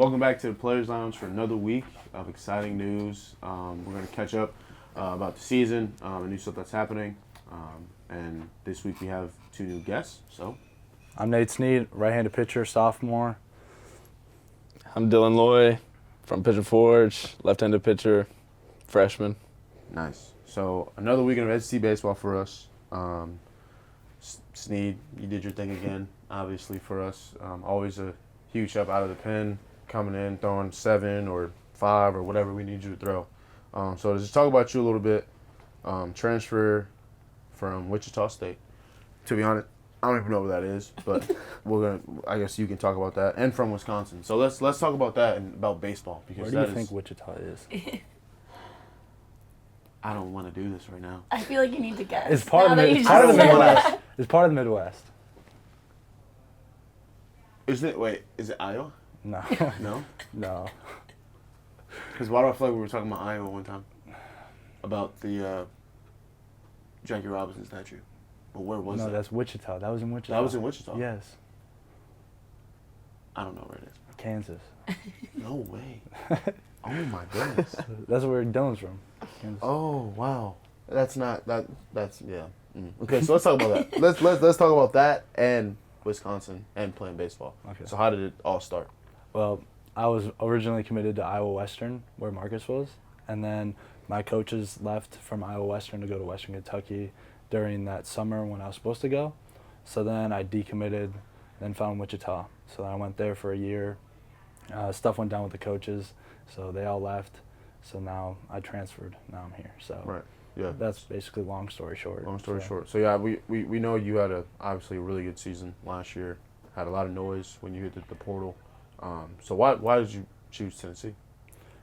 Welcome back to the Players Lounge for another week of exciting news. We're going to catch up about the season, and new stuff that's happening. And this week we have two new guests. So, I'm Nate Snead, right-handed pitcher, sophomore. I'm Dylan Loy from Pigeon Forge, left-handed pitcher, freshman. nice. So another weekend of SEC baseball for us. Snead, you did your thing again, obviously for us. Always a huge help out of the pen, coming in, throwing 7 or 5 or whatever we need you to throw. So to just talk about you a little bit, transfer from Wichita State. To be honest, I don't even know what that is, but I guess you can talk about that, and from Wisconsin. So let's talk about that and about baseball, because Where do you think Wichita is? I don't want to do this right now. I feel like you need to guess. It's part of now the that you it's part of the just said Midwest. that. It's part of the Midwest. Is it Iowa? No. No? No. Because why do I feel like we were talking about Iowa one time? About the Jackie Robinson statue. But where was No, that? that's Wichita. That was in Wichita. That was in Wichita? Yes. I don't know where it is. Kansas. No way. Oh my goodness. That's where Dylan's from. Kansas. Oh wow. That's yeah. Okay, so let's talk about that. Let's talk about that and Wisconsin and playing baseball. Okay. So how did it all start? Well, I was originally committed to Iowa Western, where Marcus was, and then my coaches left from Iowa Western to go to Western Kentucky during that summer when I was supposed to go. So then I decommitted, then found Wichita. So then I went there for a year. Stuff went down with the coaches, so they all left. So now I transferred. Now I'm here. So Right. Yeah. that's basically long story short. Long story short. So yeah, we know you had obviously a really good season last year. Had a lot of noise when you hit the portal. So why did you choose Tennessee?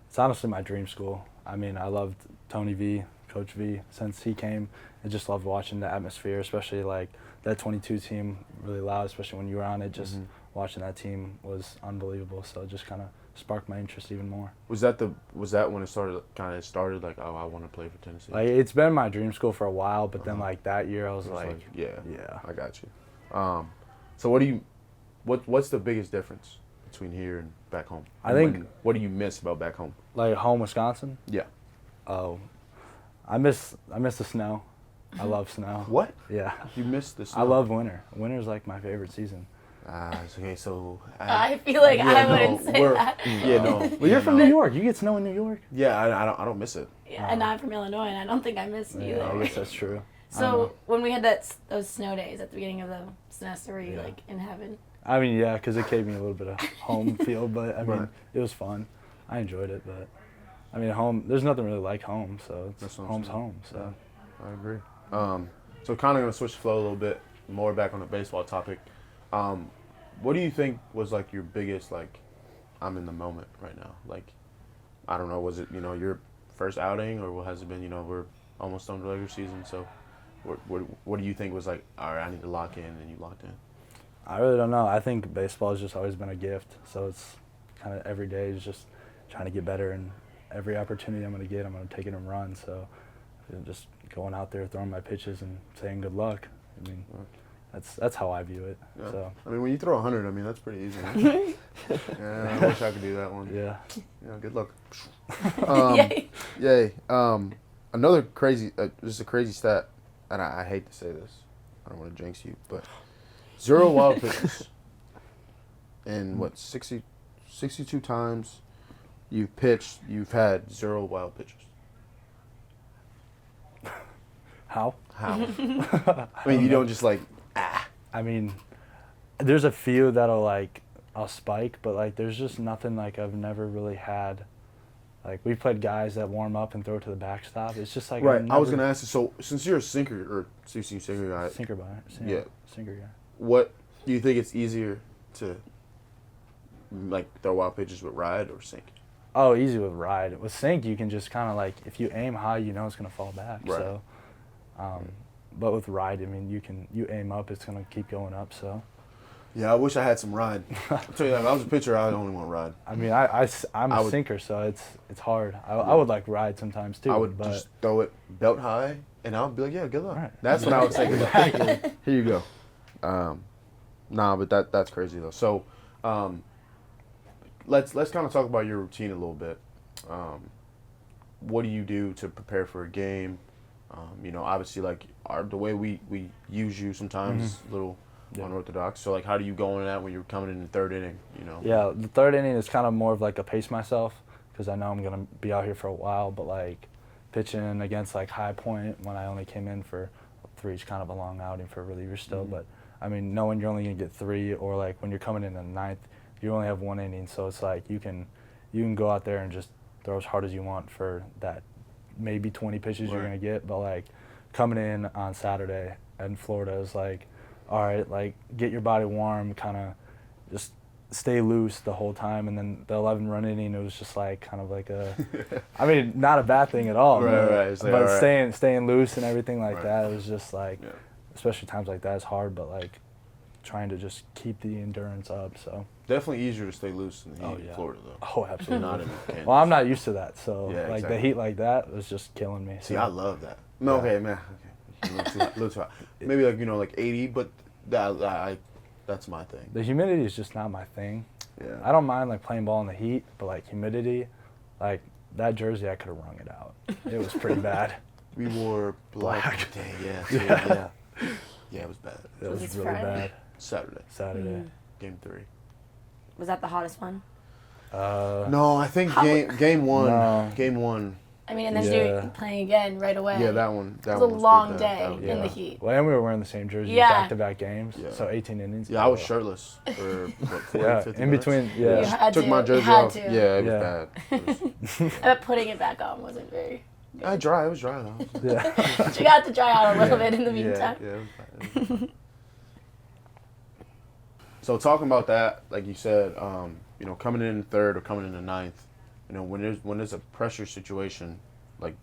It's honestly my dream school. I mean, I loved Tony V, Coach V, since he came. I just loved watching the atmosphere, especially like that 22 team, really loud, especially when you were on it. Just watching that team was unbelievable. So it just kind of sparked my interest even more. Was that when it started like, oh, I want to play for Tennessee? Like, it's been my dream school for a while, but then like that year I was like, yeah, yeah. I got you. So what's the biggest difference between here and back home? I think. What do you miss about back home? Like home Wisconsin? Yeah. Oh, I miss the snow. I love snow. What? Yeah. You miss the snow? I love winter. Winter's like my favorite season. Okay, so I feel like I wouldn't say that. Yeah, no. Well, you're from New York. You get snow in New York? Yeah, I don't miss it. Yeah, and I'm from Illinois, and I don't think I miss it Yeah, either. I guess that's true. So when we had those snow days at the beginning of the semester, were you like in heaven? I mean, yeah, because it gave me a little bit of home feel, but I mean, Right. it was fun. I enjoyed it, but I mean, home. There's nothing really like home, so That's what I'm home's saying. home. So I agree. So kind of gonna switch the flow a little bit more back on the baseball topic. What do you think was like your biggest like, I'm in the moment right now? Like, I don't know, was it your first outing, or has it been we're almost done with the regular season? So, what do you think was like, all right, I need to lock in, and you locked in? I really don't know. I think baseball has just always been a gift. So it's kind of every day is just trying to get better, and every opportunity I'm going to get, I'm going to take it and run. So just going out there, throwing my pitches, and saying good luck. I mean, that's how I view it. Yeah. So I mean, when you throw 100, I mean that's pretty easy. Right? Yeah, I wish I could do that one. yeah. Yeah, good luck. Yay. Yay. Another crazy, just a crazy stat, and I hate to say this. I don't want to jinx you, but 0 wild pitches. And 62 times you've pitched, you've had 0 wild pitches. How? How? I mean, you don't just like, I mean, there's a few that'll I'll spike, but like there's just nothing like I've never really had. Like we've played guys that warm up and throw it to the backstop. It's just like right. I was gonna ask you. So since you're a sinker or CC sinker guy, sinker guy. Yeah. Sinker guy. what do you think it's easier to like throw wild pitches with ride or sink? Oh, easy with ride. With sink, you can just kind of like if you aim high, you know it's gonna fall back. Right. So, but with ride, I mean you aim up, it's gonna keep going up. So. Yeah, I wish I had some ride. I'll tell you, if I was a pitcher, I would only want ride. I mean, I'm a sinker, so it's hard. I would like ride sometimes too. I would but just throw it belt high, and I would be like, yeah, good luck. Right. That's what I would say. Exactly. Here you go. Nah, but that's crazy though. So, let's kind of talk about your routine a little bit. What do you do to prepare for a game? Obviously, like the way we use you sometimes is a little unorthodox. So, like, how do you go in that when you're coming in the third inning? Yeah, the third inning is kind of more of like a pace myself because I know I'm gonna be out here for a while. But like pitching against like High Point when I only came in for 3 is kind of a long outing for a reliever still. But I mean, knowing you're only gonna get 3, or like when you're coming in the ninth, you only have 1 inning, so it's like you can go out there and just throw as hard as you want for that maybe 20 pitches you're gonna get. But like coming in on Saturday in Florida is like, all right, like get your body warm, kind of just stay loose the whole time. And then the 11-run inning, it was just like kind of like I mean, not a bad thing at all. Right. It's like, but staying loose and everything like that, it was just like, Yeah. especially times like that, it's hard. But like trying to just keep the endurance up. So Definitely easier to stay loose in the heat in Florida, though. oh, absolutely. Not in Kansas. Well, I'm not used to that, so Yeah, like exactly. the heat like that was just killing me. See, so. I love that. No, okay, man. Okay. A little too hot. Maybe like 80, but that's my thing. The humidity is just not my thing. Yeah. I don't mind like playing ball in the heat, but like humidity, like that jersey, I could have wrung it out. It was pretty bad. We wore black. Dang, yeah. Yeah, it was bad. It was this really Friday? bad. Saturday. Game 3. Was that the hottest one? No, I think game one. No. Game 1. I mean, and then Yeah. you're playing again right away. Yeah, that one. It was a long day was in the bad. heat. Well, and we were wearing the same jersey Yeah. back-to-back games, Yeah. so 18 innings. Yeah, I was shirtless for what, 40, Yeah, 50 in minutes. between. You Yeah, had Took to. my You jersey had off. to. Yeah, it was Yeah. bad. I bet putting it back on wasn't very. It was dry though. yeah. But you got to dry out a little bit in the meantime. Yeah, it was bad. So talking about that, like you said, coming in third or coming in the ninth, when there's a pressure situation, like,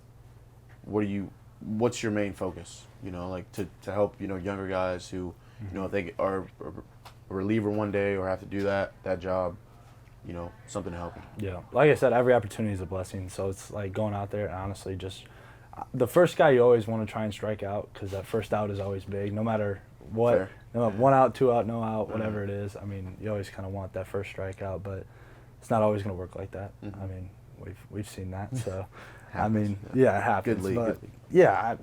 what's your main focus? Like to help younger guys who, if they are a reliever one day or have to do that job, something to help them. Yeah, like I said, every opportunity is a blessing. So it's like going out there and honestly just the first guy you always want to try and strike out because that first out is always big, no matter what. Fair. No, 1 out, 2 out, no out, whatever it is. I mean, you always kind of want that first strikeout, but it's not always going to work like that. I mean, we've seen that. So, I mean, yeah, it happens. Good league. But Good league. yeah,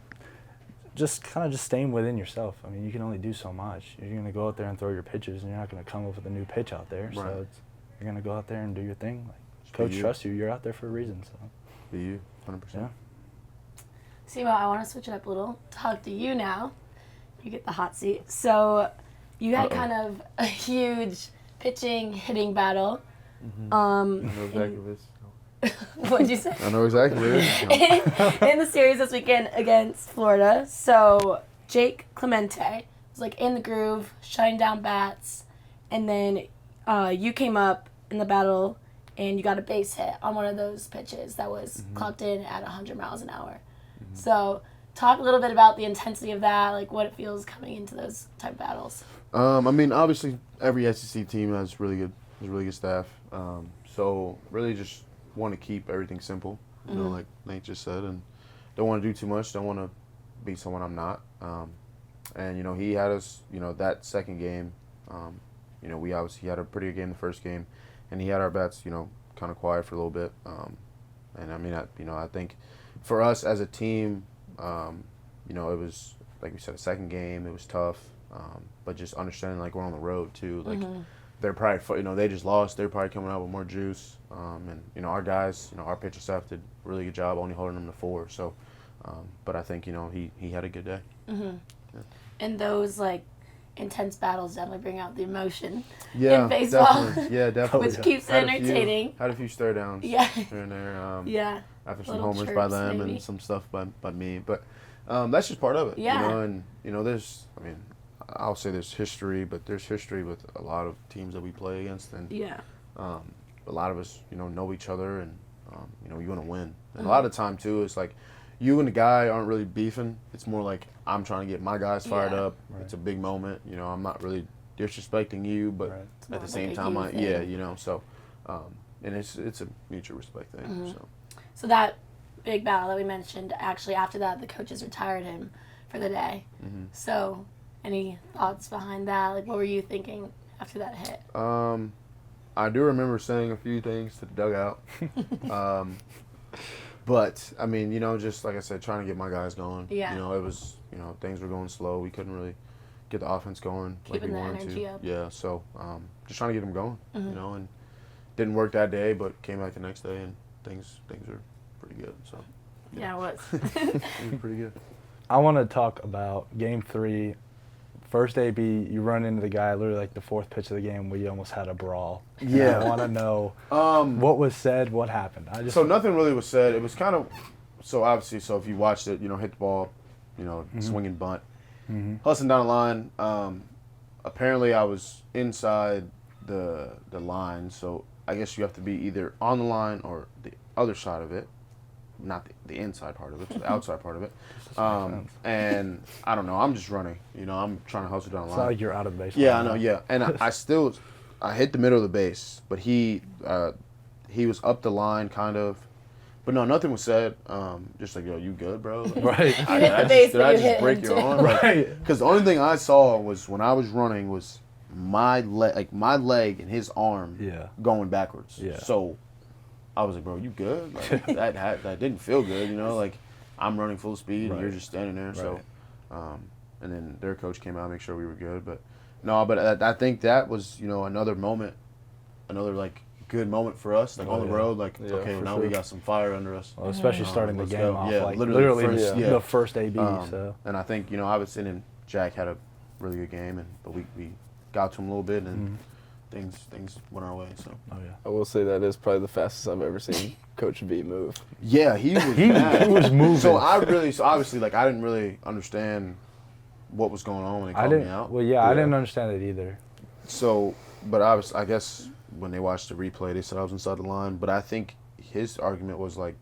just staying within yourself. I mean, you can only do so much. You're going to go out there and throw your pitches, and you're not going to come up with a new pitch out there. Right. So you're going to go out there and do your thing. Like, Just be coach you. trusts you. You're out there for a reason. So Be you, 100%. yeah. Simo, I want to switch it up a little. Talk to you now. You get the hot seat. So, you had kind of a huge pitching hitting battle. I know exactly what it is. What'd you say? I know exactly what it is. In the series this weekend against Florida. So Jake Clemente was like in the groove, shutting down bats, and then you came up in the battle and you got a base hit on one of those pitches that was clocked in at 100 miles an hour. So talk a little bit about the intensity of that, like what it feels coming into those type of battles. I mean, obviously, every SEC team has really good staff. So really, just want to keep everything simple. Like Nate just said, and don't want to do too much. Don't want to be someone I'm not. And he had us. That second game. We obviously had a pretty good game the first game, and he had our bats. Kind of quiet for a little bit. And I mean, I think for us as a team, it was like we said, a second game. It was tough. But just understanding like we're on the road too, like they're probably they just lost. They're probably coming out with more juice. And our guys, our pitcher staff did a really good job only holding them to 4. So, but I think he had a good day. And those like intense battles definitely bring out the emotion Yeah, in baseball, definitely. Yeah, definitely. which keeps it entertaining. Had a few stare downs Yeah. here and there. Yeah. After some Little homers by chirps, them maybe. and some stuff by me, but that's just part of it. Yeah. And there's, I mean, I'll say there's history, but there's history with a lot of teams that we play against, and Yeah. a lot of us, know each other, and you want to win. And a lot of the time too, it's like you and the guy aren't really beefing. It's more like I'm trying to get my guys fired Yeah. up. Right. It's a big moment. I'm not really disrespecting you, but Right. It's more at the of same like a time, you thing. so, and it's a mutual respect thing. So. So that big battle that we mentioned, actually after that, the coaches retired him for the day. So, any thoughts behind that? Like, what were you thinking after that hit? I do remember saying a few things to the dugout. But, I mean, you know, just like I said, trying to get my guys going. Yeah. You know, it was, you know, things were going slow. We couldn't really get the offense going Keeping like we the wanted energy to. up. Yeah, so just trying to get them going, you know, and didn't work that day, but came back the next day, and things are pretty good. So Yeah, it was. it was pretty good. I want to talk about Game 3. First AB, you run into the guy literally like the fourth pitch of the game where you almost had a brawl. And Yeah. I want to know what was said, what happened. So nothing really was said. It was kind of, so obviously, so if you watched it, you know, hit the ball, you know, swinging bunt, hustling down the line. Apparently, I was inside the line, so I guess you have to be either on the line or the other side of it, not the inside part of it, the outside part of it. And I don't know. I'm just running. You know, I'm trying to hustle down the It's line. not like you're out of the baseball. Yeah, I know. Yeah, and I hit the middle of the base, but he was up the line kind of, but no, nothing was said. Just like, yo, you good, bro? Like, Right. You hit the base, did but I you just hit break him your too. arm? Right. Because the only thing I saw was when I was running was my leg and his arm Yeah. going backwards. Yeah. So I was like, bro, you good? Like, that didn't feel good, you know? Like, I'm running full speed and you're Right. just standing there. So, Right. and then their coach came out, make sure we were good. But no, but I think that was, you know, another like good moment for us, like Oh, on the yeah. road. Like, Yeah, okay, well, for now sure. we got some fire under us. Well, especially starting the let's game go. off, Yeah, like literally literally the first- the first AB. So And I think, you know, obviously, and Jack had a really good game, but we got to him a little bit, and things went our way. So oh yeah. I will say that is probably the fastest I've ever seen Coach B move. yeah, he was He mad. was moving. So obviously, like, I didn't really understand what was going on when they I called didn't. me out. Well, yeah, I Yeah. didn't understand it either. So, but I guess when they watched the replay, they said I was inside the line. But I think his argument was like,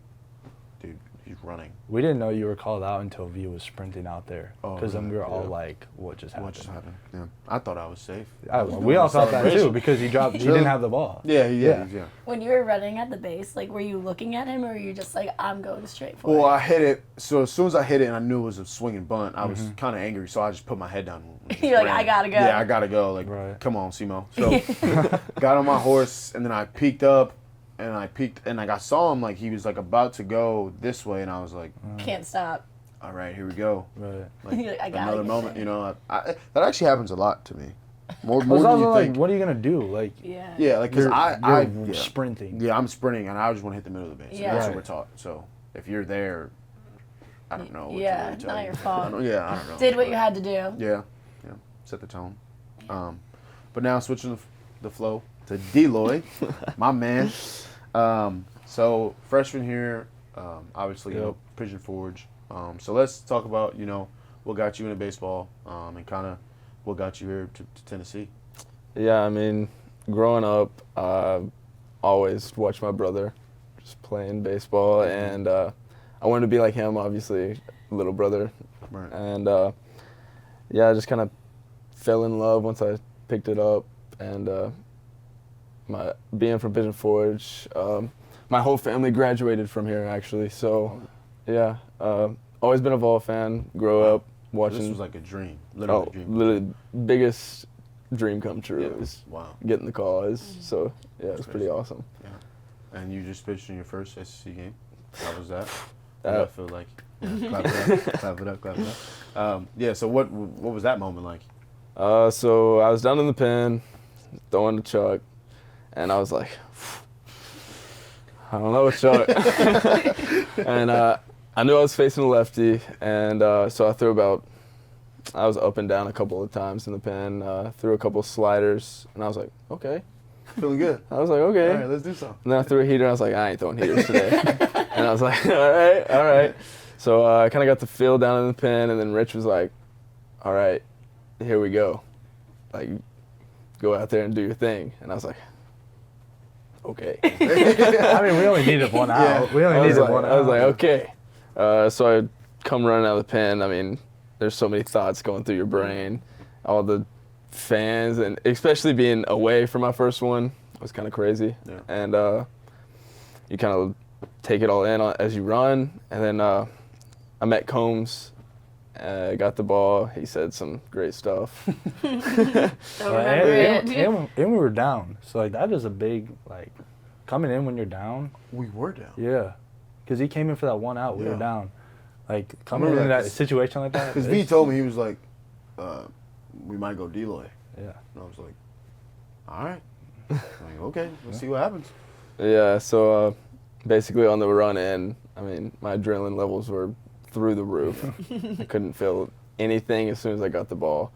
dude, he's running. We didn't know you were called out until V was sprinting out there. Oh, Because then we were really? all Yeah. like, "What just happened?" What just happened? Yeah, I thought I was safe. We all thought that too Celebration. because he didn't have the ball. Yeah, Yeah. yeah. When you were running at the base, like, were you looking at him, or were you just like, I'm going straight for Well, it? I hit it. So as soon as I hit it and I knew it was a swinging bunt, I was kind of angry. So I just put my head down. And just You're like, ran. I gotta go. Yeah, I gotta go. Like, Right. come on, Simo. So got on my horse, and then I peeked up, and I saw him, like, he was like about to go this way, and I was like, Can't stop. all right, here we go. Right. Like, You're like, I gotta another get moment, there. you know. That actually happens a lot to me. More It's than also you like, think. what are you gonna do? Like, Yeah. Yeah, like, because you're I sprinting. Yeah, I'm sprinting, and I just want to hit the middle of the base. Yeah. That's Right. what we're taught. So if you're there, I don't know. What Yeah, to really tell not you. your fault. I don't know. Did what you But had to do. Yeah, set the tone. But now switching the flow to Deloy, my man. So freshman here, obviously, you know, Pigeon Forge. So let's talk about, you know, what got you into baseball, and kind of what got you here to Tennessee. Yeah, I mean, growing up, always watched my brother just playing baseball, and I wanted to be like him, obviously, little brother. Right. And yeah, I just kind of fell in love once I picked it up, and my being from Pigeon Forge, my whole family graduated from here actually. So yeah, always been a Vol fan. Grow up watching. This was like a dream, literally a dream. Literally biggest dream come true Yeah. is Wow. getting the call. So yeah, it's pretty crazy. awesome. And you just pitched in your first SEC game. How was that? Uh, I feel like, yeah, clap it up, clap it up, clap it up. Yeah. So what was that moment like? So I was down in the pen, throwing the chuck, and I was like, I don't know what chuck. And I knew I was facing a lefty, and so I was up and down a couple of times in the pen, threw a couple of sliders, and I was like, okay. Feeling good. I was like, okay. All right, let's do something. And then I threw a heater, and I was like, I ain't throwing heaters today. And I was like, all right. So I kind of got the feel down in the pen, and then Rich was like, all right, here we go. Like, go out there and do your thing. And I was like, okay. I mean, we only needed one out. We only needed one out. I was like, okay. So I come running out of the pen. I mean, there's so many thoughts going through your brain. All the fans, and especially being away for my first one was kind of crazy. Yeah. And you kind of take it all in as you run. And then I met Combs Got the ball. He said some great stuff. Don't remember it. and we were down. So, like, that is a big, like, coming in when you're down. We were down. Yeah. Because he came in for that one out. We were Yeah. down. Like, coming remember in that that situation like that. Because V told me, he was like, we might go Deloy. Yeah. And I was like, all right. I'm like, okay, let's see what happens. Yeah, so basically on the run in, I mean, my adrenaline levels were through the roof. I couldn't feel anything as soon as I got the ball.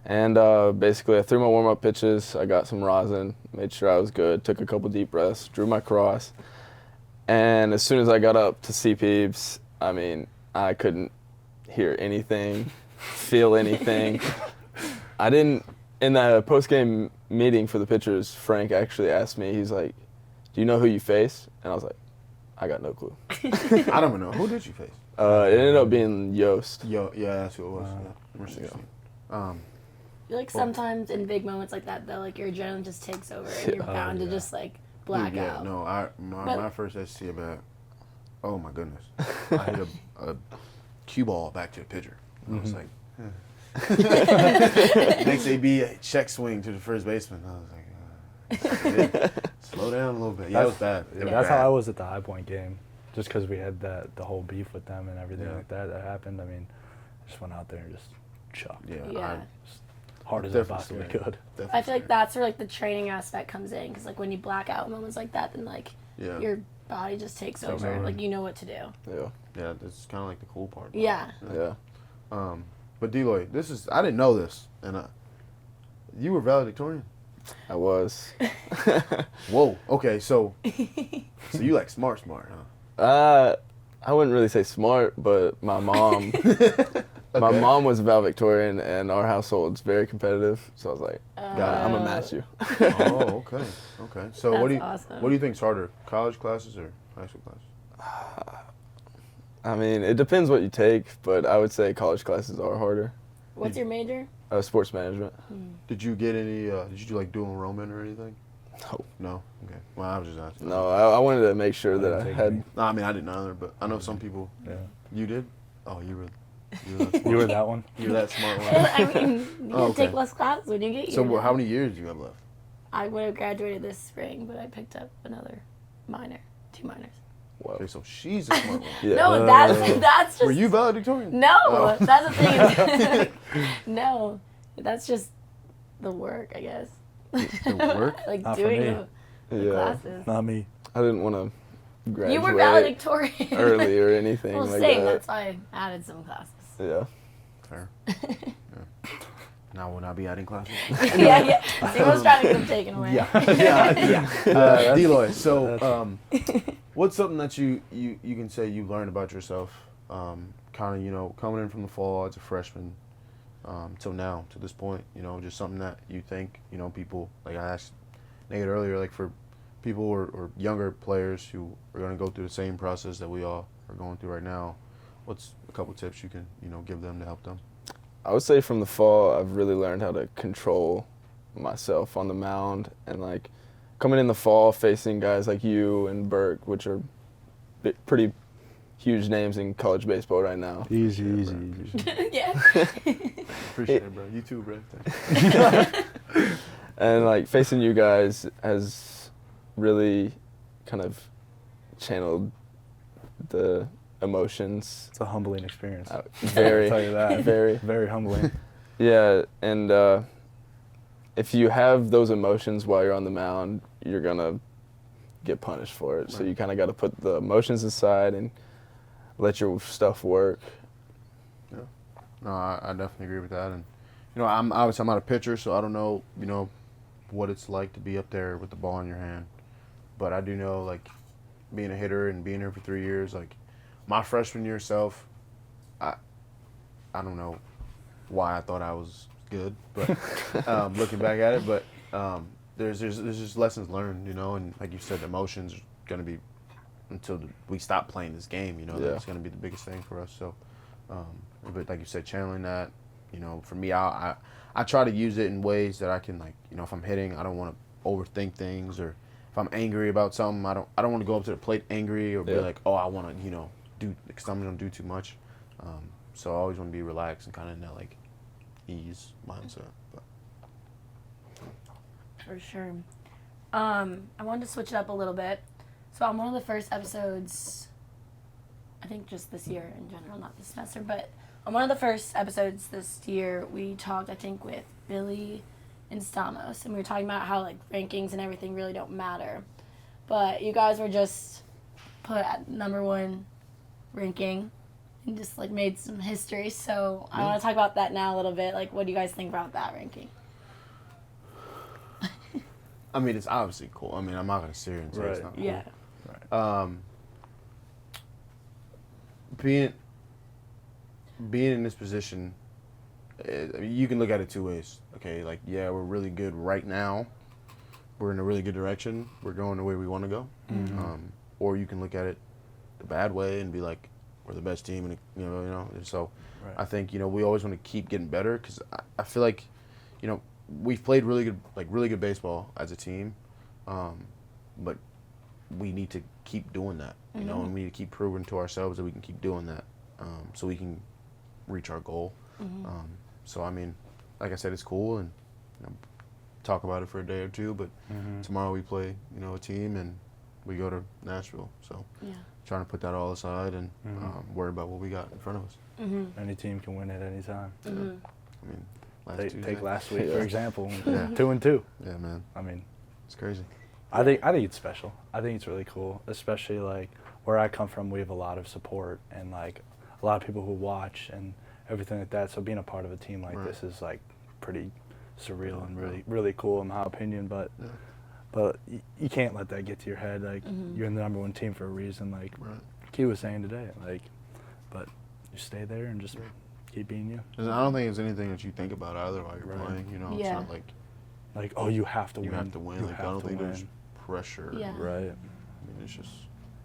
And basically I threw my warm-up pitches, I got some rosin, made sure I was good, took a couple deep breaths, drew my cross. And as soon as I got up to see Peeps, I mean, I couldn't hear anything, feel anything. I didn't, in the post-game meeting for the pitchers, Frank actually asked me, he's like, do you know who you face? And I was like, I got no clue. I don't even know. Who did you face? It ended up being Yost. Yeah, that's who it was. Number 16. I feel like sometimes in big moments like that, though, like your adrenaline just takes over and you're bound to just like black yeah, out. no, my first SC at bat, oh my goodness. I hit a cue ball back to the pitcher. I was like, next AB, a check swing to the first baseman. I was like, slow down a little bit. Yeah, it was bad. That's how I was at the High Point game. Just because we had the whole beef with them and everything Yeah. like that happened. I mean, I just went out there and just chucked. Yeah. Hard as I Definitely possibly scary. could. Definitely I feel like scary. that's where like the training aspect comes in, because like when you black out in moments like that, then like Yeah. your body just takes over. over. Like you know what to do. Yeah, That's kind of like the cool part. about Yeah. it. yeah. But Deloy, I didn't know this, and you were valedictorian. I was. Whoa. Okay, so you like smart, huh? I wouldn't really say smart, but my mom, my Okay. mom was valedictorian, and our household's very competitive. So I was like, I'm gonna match you. Oh, okay. Okay. So what do you That's awesome. what do you think's harder, college classes or high school classes? I mean, it depends what you take, but I would say college classes are harder. What's your major? Sports management. Did you get any? Did you do like dual enrollment or anything? No. No. Okay. Well, I was just asking. No, I wanted to make sure that didn't I take had. any. No, I mean I didn't either, but I know some people. Yeah. You did? Oh, you were that smart. You were that one? You're that smart one. I mean, you Oh, can take okay. less classes when you get here. So now. how many years do you have left? I would have graduated this spring, but I picked up another minor, 2 minors. Whoa. Okay, so she's a smart one. Yeah. No, that's just. Were you valedictorian? No, Oh. that's the thing. No, that's just the work, I guess. The work? Like Not for doing me. the Yeah. classes. Not me. I didn't want to graduate You were valedictorian. early or anything Well, like same. that. That's why I added some classes. Yeah. Fair. Yeah. Now will I be adding classes? yeah. Someone's trying to get them taken away. yeah. Deloy, so that's- what's something that you can say you learned about yourself, kind of, coming in from the fall as a freshman, till now, to this point, just something that you think, people, like I asked Nate earlier, like for people or younger players who are going to go through the same process that we all are going through right now, what's a couple tips you can, give them to help them? I would say from the fall, I've really learned how to control myself on the mound, and like coming in the fall, facing guys like you and Burke, which are pretty huge names in college baseball right now. Easy. Yeah. Appreciate it, bro. You too, bro. And like facing you guys has really kind of channeled the emotions. It's a humbling experience. Very, I'll tell you that. very. Very humbling. Yeah, and if you have those emotions while you're on the mound, you're gonna get punished for it. So Right. you kind of got to put the emotions aside and let your stuff work. No, I definitely agree with that, and I'm not a pitcher, so I don't know, what it's like to be up there with the ball in your hand, but I do know, like, being a hitter and being here for 3 years, like, my freshman year self, I don't know why I thought I was good, but looking back at it, but there's just lessons learned, and like you said, the emotions are gonna be until we stop playing this game, Yeah. that's gonna be the biggest thing for us. So, but like you said, channeling that, for me, I try to use it in ways that I can, like, if I'm hitting, I don't want to overthink things, or if I'm angry about something, I don't want to go up to the plate angry or be Yeah. like, oh, I want to, do, because I'm gonna do too much. So I always want to be relaxed and kind of in that like ease mindset. But. For sure. I wanted to switch it up a little bit. So on one of the first episodes, I think just this year in general, not this semester, but on one of the first episodes this year, we talked, I think, with Billy and Stamos, and we were talking about how like rankings and everything really don't matter. But you guys were just put at number 1 ranking and just like made some history. So I want to talk about that now a little bit. Like, what do you guys think about that ranking? I mean, it's obviously cool. I mean, I'm not gonna sit here and say it's Right. not cool. Yeah. Being in this position, you can look at it 2 ways. Okay, like yeah, we're really good right now. We're in a really good direction. We're going the way we want to go. Or you can look at it the bad way and be like, we're the best team, and you know. And so, Right. I think we always want to keep getting better because I feel like, we've played really good baseball as a team, but we need to keep doing that. And we need to keep proving to ourselves that we can keep doing that, so we can reach our goal. So I mean, like I said, it's cool and talk about it for a day or two, but tomorrow we play a team and we go to Nashville. So trying to put that all aside and worry about what we got in front of us. Any team can win at any time. I mean, Take last week for example. Yeah. 2-2. Yeah, man, I mean, it's crazy. I think it's special. I think it's really cool, especially like where I come from. We have a lot of support and like a lot of people who watch and everything like that. So being a part of a team like this is like pretty surreal and really cool in my opinion. But you can't let that get to your head. Like you're in the number 1 team for a reason. Like Key was saying today. Like, but you stay there and just keep being you. And I don't think it's anything that you think about either while you're playing. It's not like, oh, you have to win. You have to win. Like, I don't think there's pressure. Yeah. Right. I mean, it's just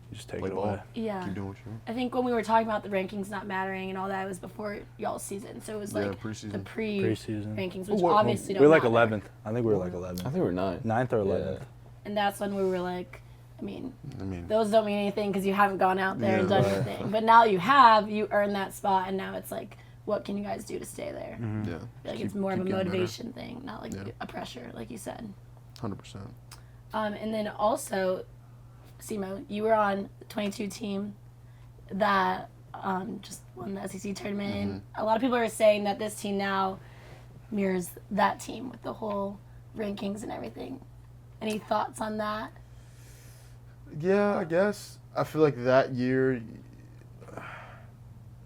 You just take play it ball. away. Yeah. Keep doing what you want. I think when we were talking about the rankings not mattering and all that, it was before y'all's season. So it was like preseason. the Preseason. rankings, which Well, obviously We were don't like matter. 11th. I think we were like 11th. I think we were 9. 9th or 11th. And that's when we were like, I mean, I those don't mean anything because you haven't gone out there and Yeah. done anything. But now you have, you earned that spot, and now it's like, what can you guys do to stay there? yeah. I feel like Keep- it's more of a keep getting better. motivation thing, not like Yeah. a pressure, like you said. 100%. And then also, Simo, you were on the 22 team that just won the SEC tournament. And a lot of people are saying that this team now mirrors that team with the whole rankings and everything. Any thoughts on that? Yeah, I guess. I feel like that year,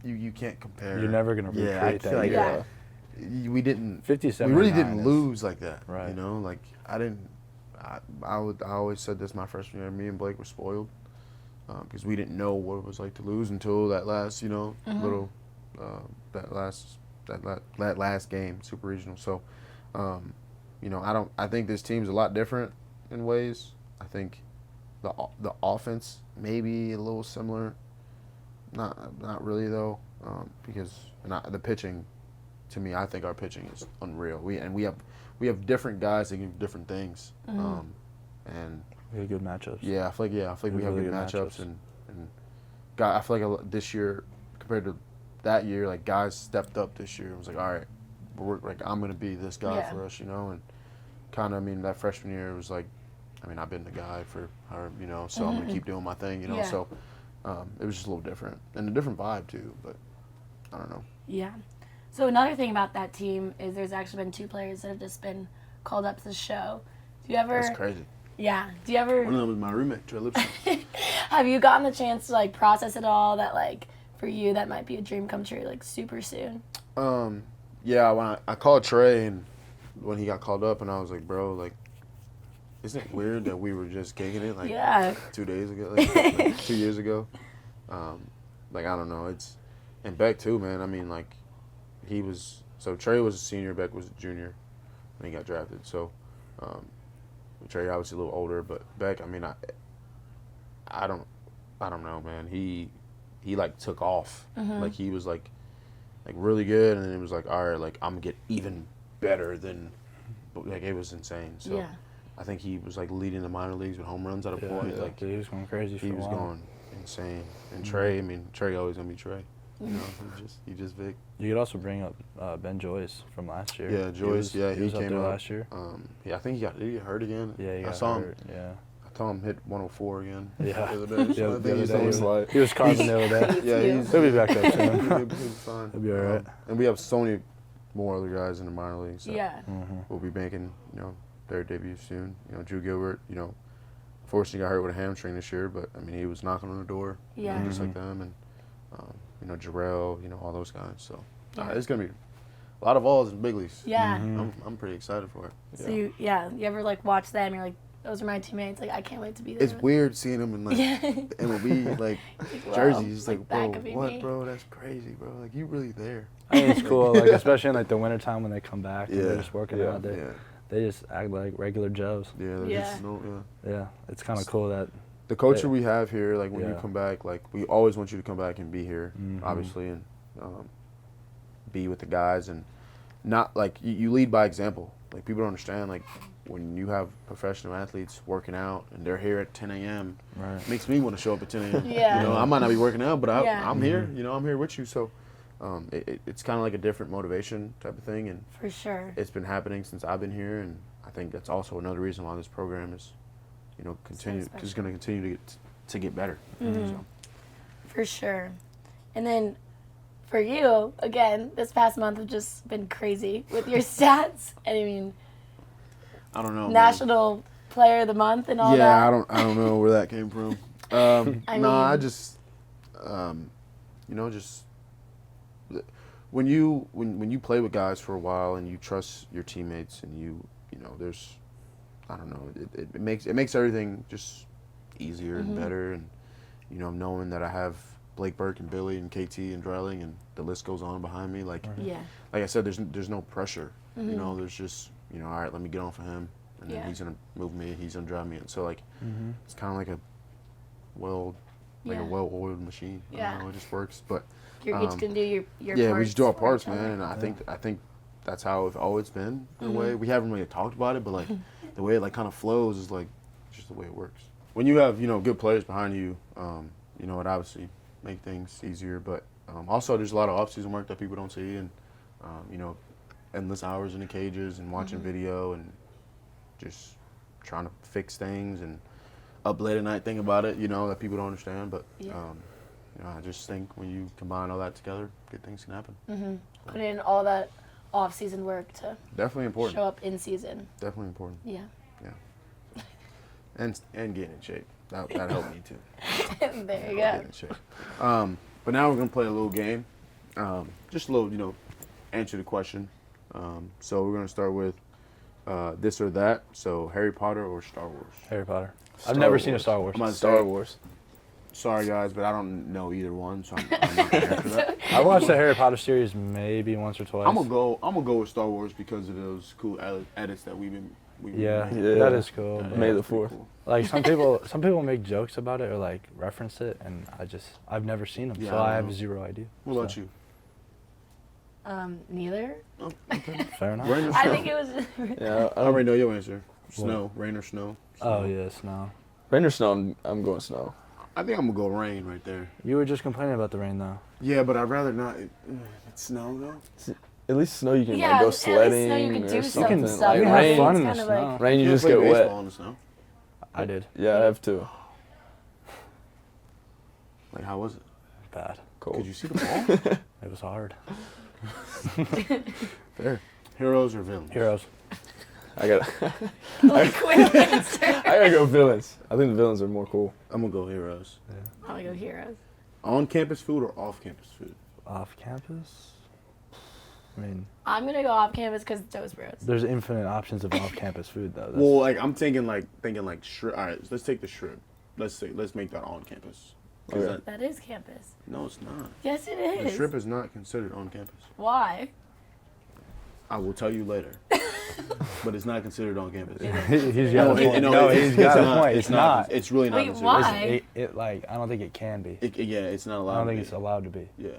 you can't compare. You're never gonna recreate I that feel like year. we didn't. 57. We really 9 didn't is- lose like that. Right. Like I didn't. I always said this my freshman year. Me and Blake were spoiled because we didn't know what it was like to lose until that last little that last game, super regional. So I think this team's a lot different in ways. I think the offense maybe a little similar. Not really though, because the pitching, to me, I think our pitching is unreal. We have different guys that can do different things, and We had good matchups. yeah, I feel like we have really good good matchups, matchups. and I feel like this year compared to that year, like guys stepped up this year. It was like, all right, I'm gonna be this guy for us, and kind of that freshman year was like, I've been the guy for her, so I'm gonna keep doing my thing, Yeah. so it was just a little different and a different vibe too, but I don't know. Yeah. So another thing about that team is there's actually been 2 players that have just been called up to the show. Do you ever? That's crazy. Yeah. Do you ever? One of them was my roommate, Trey Lipson. Have you gotten the chance to like process it all? That like for you that might be a dream come true like super soon. Yeah, when I called Trey and when he got called up, and I was like, bro, like, isn't it weird that we were just kicking it like Yeah. 2 days ago, like 2 years ago? Like, I don't know. And Beck too, man. Like, Trey was a senior, Beck was a junior when he got drafted. So, Trey obviously a little older, but Beck, I don't know, man. He like took off. Like he was like really good, and then it was like, all right, like I'm gonna get even better than, like it was insane. So Yeah. I think he was like leading the minor leagues with home runs at a point. Like he was going crazy for he a was while. going insane. And Trey, Trey always gonna be Trey. You know, he just Vic. You could also bring up Ben Joyce from last year. Yeah, Joyce. He was up came there up last year. Yeah, I think did he get hurt again? Yeah, he got hurt. Yeah. I saw him hit 104 again. Yeah. The other day. So I think he's was on like He was carving the other day. Yeah, He'll be back up soon. he'll be fine. He'll be all right. And we have so many more other guys in the minor leagues. So Yeah. we'll be making their debut soon. Drew Gilbert. Fortunately got hurt with a hamstring this year, but I mean he was knocking on the door. Yeah. Just like them, and Jarrell. All those guys. So Yeah. it's gonna be a lot of Vols in big leagues. Yeah. I'm pretty excited for it. So you ever like watch them? You're like, those are my teammates. Like I can't wait to be there. It's weird seeing them in like Yeah. the MLB like Wow. jerseys. Like, Like, that bro, could be what, me. bro? That's crazy, bro. Like you really there? I think it's cool, like especially in like the wintertime when they come back and they're just working out. They just act like regular Joes. Yeah. Yeah. Yeah, it's kind of cool that. The culture we have here, like when you Yeah. come back, like we always want you to come back and be here, Mhm. obviously, and be with the guys, and not like you lead by example. Like people don't understand, like when you have professional athletes working out and they're here at 10 a.m. Right. It makes me want to show up at 10 a.m. Yeah. I might not be working out, but Yeah. I'm here. I'm here with you. So it's kind of like a different motivation type of thing, and For sure. it's been happening since I've been here, and I think that's also another reason why this program is, continue special. just going to continue to get better. Mhm. So. For sure. And then for you, again, this past month have just been crazy with your stats. I mean, I don't know. National Player of the Month and all yeah, that. I don't know where that came from. I I mean- just, just when you play with guys for a while and you trust your teammates and there's, I don't know, it makes everything just easier and better, and knowing that I have Blake Burke and Billy and KT and Dreiling and the list goes on behind me. Like Yeah. like I said, there's no pressure. There's just all right, let me get on for him, and then Yeah. he's gonna move me, he's gonna drive me in. So like Mm-hmm. it's kind of like a Yeah. well-oiled machine. I Yeah. don't know, it just works. But You're each gonna do your yeah, parts we just do our for parts, each other. man. And I think that's how it's always been in a Mm-hmm. way. We haven't really talked about it, but like the way it like kind of flows is like just the way it works. When you have good players behind you, it obviously make things easier. But also there's a lot of off-season work that people don't see, and endless hours in the cages and watching Mm-hmm. video and just trying to fix things and up late at night thinking about it, that people don't understand. But Yeah. I just think when you combine all that together, good things can happen. Put in all that off-season work to Definitely important. show up in season. Definitely important. Yeah. And getting in shape. That helped me too. There you Getting go. in shape. But now we're gonna play a little game. Just a little, answer the question. So we're gonna start with this or that. So Harry Potter or Star Wars. Harry Potter. I've Star never seen a Wars. Star Wars. I'm gonna Star say- Wars. Sorry guys, but I don't know either one, so I'm not gonna answer that. I watched the Harry Potter series maybe once or twice. I'm gonna go with Star Wars because of those cool edits that we've been Yeah, making. that is cool. Yeah, but, May the it's pretty 4th. cool. like some people make jokes about it or like reference it, and I've never seen them, Yeah, so I I know. have zero idea. What about you? Neither. Oh, okay. Fair enough. Rain or I snow? think it was. Yeah, I already know your answer. Snow, rain or snow. Oh yes, no. rain or snow. I'm going snow. I think I'm gonna go rain right there. You were just complaining about the rain though. Yeah, but I'd rather not. It's snow though. At least snow you can Yeah, like go at least snow you sledding can or do something. some Like stuff. You can have rain, fun in It's the kinda snow. like- rain you ever just play get baseball wet. in the snow? I did. Yeah, I have too. Like how was it? Bad. Cold. Could you see the ball? It was hard. Fair. Heroes or villains? Heroes. I got. Like, quick answer. I gotta go villains. I think the villains are more cool. I'm gonna go heroes. I'm gonna go heroes. On campus food or off campus food? Off campus? I mean, I'm gonna go off campus because Toast Bros. there's infinite options of off campus food though. That's, Well, like I'm thinking like shrimp. All right, let's take the shrimp. Let's make that on campus. 'Cause Okay. That is campus. no, it's not. Yes, it The is. shrimp is not considered on campus. Why? I will tell you later. But it's not considered on campus. he's got a point. No, he's got a point. It's not. It's really not Wait, considered. why? It like I don't think it can be. Yeah, it's not I allowed. don't think to it's be. allowed to be. Yeah,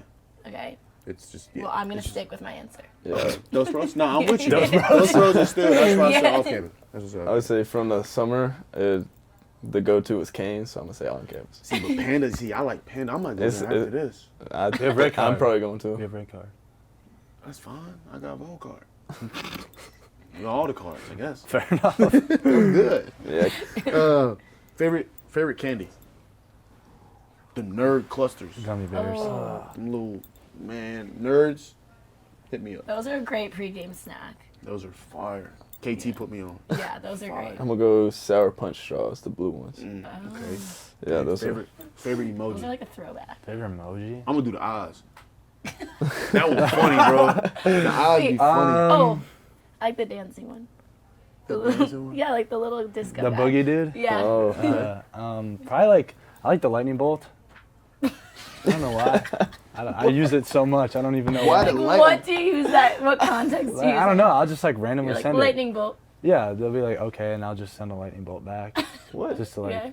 Okay. it's just. Yeah, Well, I'm gonna it's just- stick with my answer. Yeah. Those Bros? No, I'm with you. Those Bros are still. That's why I said Yeah. off campus. That's what's I up. would say from the summer, the go-to was Canes, so I'm gonna say on campus. See, but Panda, I like Panda. I might go there after this. have red I'm card. probably going We to. have red card. That's fine. I got a Vol card. You know, all the cards, I guess. Fair enough. I'm good. Yeah. Favorite candy? The nerd clusters. Gummy bears. Oh, Them little, man, nerds, hit me up. those are a great pregame snack. Those are fire. KT put me on. Yeah, those are great. I'm gonna go sour punch straws, the blue ones. Okay. Yeah, those favorite Those emoji. are like a throwback. Favorite emoji? I'm gonna do the eyes. That was funny, bro. The eyes be Wait, funny. Oh, I like the dancing one. The dancing one? Yeah, like the little disco The guy. boogie dude? Yeah. Oh, Probably like, I like the lightning bolt. I don't know why. I use it so much. I don't even know Why why. the Like, what do you use that? What context do you use I don't it? know. I'll just like randomly You're like send lightning bolt. it. Yeah, they'll be like, okay, and I'll just send a lightning bolt back. what? Just to like, Okay.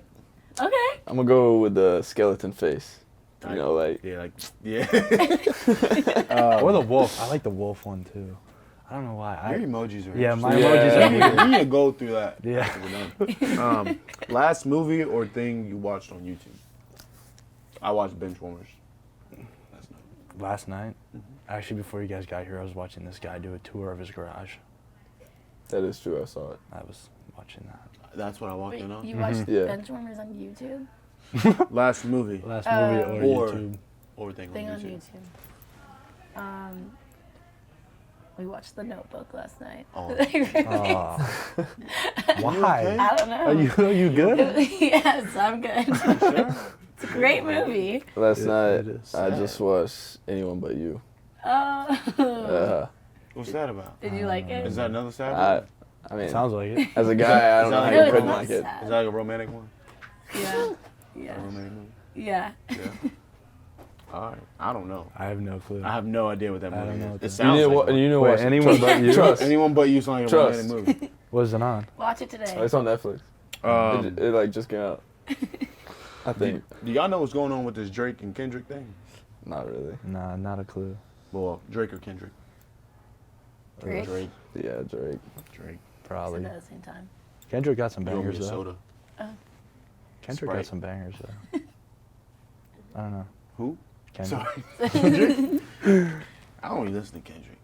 Okay. I'm gonna go with the skeleton face. You know, like Yeah, like, yeah. or the wolf. I like the wolf one too. I don't know why. Your emojis are Yeah, my interesting. emojis are We need to go through that. Yeah. after we're done. Last movie or thing you watched on YouTube? I watched Benchwarmers. Last night, actually, before you guys got here, I was watching this guy do a tour of his garage. that is true. I saw it. I was watching that. That's what I walked Wait, in on. you watched Yeah. Benchwarmers on YouTube? Last movie Last movie or Or- YouTube. or thing Thing on on YouTube. YouTube. We watched The Notebook last night. Oh. Oh. Why? I don't know. Are you good? Yes, I'm good. It's a great movie. Last It night, is I sad. just watched Anyone But You. Oh. What's that about? Did you like it? Is that another sad I, one? I mean, Sounds like it. as a guy, I don't Is know that how like you a couldn't romance? like it. Sad. Is that like a romantic one? Yeah. A Yeah. romantic movie? Yeah. Yeah. All right. I don't know. I have no clue. I have no idea what that I don't movie know is. what It that- sounds You like know what? one. You know Wait, what? Anyone But You? Trust. Anyone but you sound like a Trust. romantic movie. What is it on? Watch it today. Oh, it's on Netflix. It like just came out. I think. Do y'all know what's going on with this Drake and Kendrick thing? Not really. Nah, not a clue. Well, Drake or Kendrick? Drake. Drake. Yeah, Drake. Drake. Probably. Said that at the same time. Kendrick got some You owe me bangers a though. soda. Kendrick Sprite. got some bangers though. I don't know. Who? Kendrick. Sorry. Kendrick? I don't really listen to Kendrick.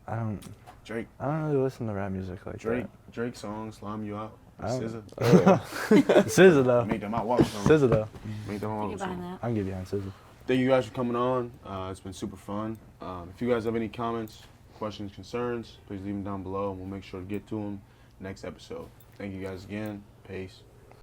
I don't Drake. really listen to rap music like Drake. Drake songs, Slime You Out. I don't- SZA. that. SZA though. Make them out watch them. SZA though. Make them out Get watch behind them. that. I can get behind SZA. Thank you guys for coming on. It's been super fun. If you guys have any comments, questions, concerns, please leave them down below and we'll make sure to get to them next episode. Thank you guys again. Peace.